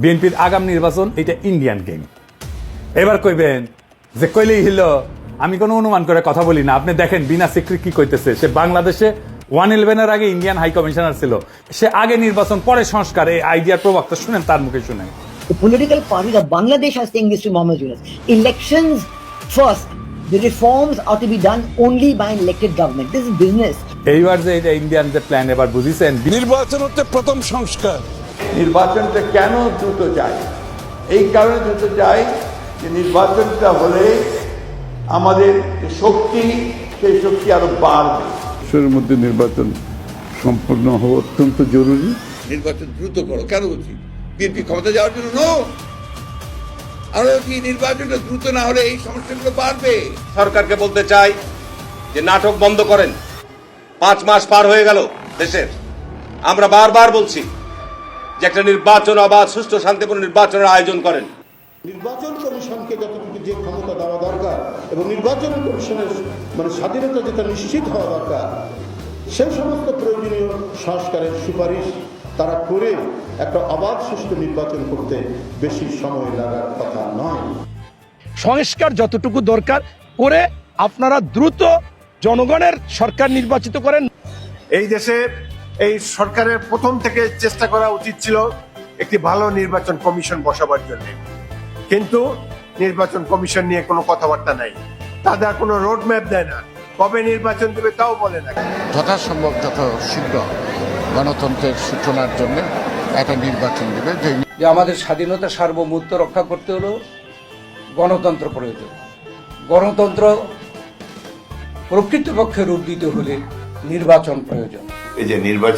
বিএনপির আগাম নির্বাচন এটা ইন্ডিয়ান গেম। এবার কইবেন যে কইলেই হইলো, আমি কোনো অনুমান করে কথা বলি না। আপনি দেখেন বিনা সিক্রি কি কইতেছে। সে বাংলাদেশে 111 এর আগে ইন্ডিয়ান হাই কমিশনার ছিল। সে আগে নির্বাচন পরে সংস্কার, এই আইডিয়ার প্রবক্তা শুনেন তার মুখে শুনেন। The political parties of Bangladesh are saying this to Mohammed Yunus. Elections first. The reforms are to be done only by an elected government. This is business. এইবার যে এটা ইন্ডিয়ান যে প্ল্যান, এবার বুঝিছেন নির্বাচন হচ্ছে প্রথম সংস্কার। নির্বাচনটা কেন দ্রুত যায়? এই কারণে দ্রুত যায় যে নির্বাচনটা হলে আমাদের যে শক্তি, সেই শক্তি আরো বাড়বে। দেশের মধ্যে নির্বাচন সম্পূর্ণ হওয়া অত্যন্ত জরুরি। নির্বাচন দ্রুত করো, কেন বলছি? বিএনপি ক্ষমতা যাওয়ার জন্য নো, আরো কি নির্বাচনটা দ্রুত না হলে এই সমস্যাগুলো বাড়বে। সরকারকে বলতে চাই যে নাটক বন্ধ করেন। 5 মাস পার হয়ে গেল দেশের, আমরা বারবার বলছি যে একটা নির্বাচন, অবাধ সুষ্ঠু শান্তিপূর্ণ নির্বাচনের আয়োজন করেন। নির্বাচন কমিশনকে যতটুকু যে ক্ষমতা দেওয়া দরকার এবং নির্বাচন কমিশনের স্বাধীনতা যেটা নিশ্চিত হওয়া দরকার, সেই সমস্ত প্রয়োজনীয় সংস্কারের সুপারিশ তারা করে একটা অবাধ সুষ্ঠু নির্বাচন করতে বেশি সময় লাগার কথা নয়। সংস্কার যতটুকু দরকার করে আপনারা দ্রুত জনগণের সরকার নির্বাচিত করেন। এই দেশে এই সরকারের প্রথম থেকে চেষ্টা করা উচিত ছিল একটি ভালো নির্বাচন কমিশন বসাবার জন্য, কিন্তু নির্বাচন কমিশন নিয়ে কোনো কথাবার্তা নাই। তাদের কোনো রোড ম্যাপ দেয় না, কবে নির্বাচন দেবে তাও বলে না। যথাসম্ভব যত শীঘ্র গণতন্ত্রের সূচনার জন্য একটা নির্বাচন দেবে। যে আমাদের স্বাধীনতা সার্বভৌমত্ব রক্ষা করতে হলো গণতন্ত্র প্রয়োজন। গণতন্ত্র প্রকৃতপক্ষে রূপ দিতে হলে নির্বাচন প্রয়োজন। এই যে নির্বাচন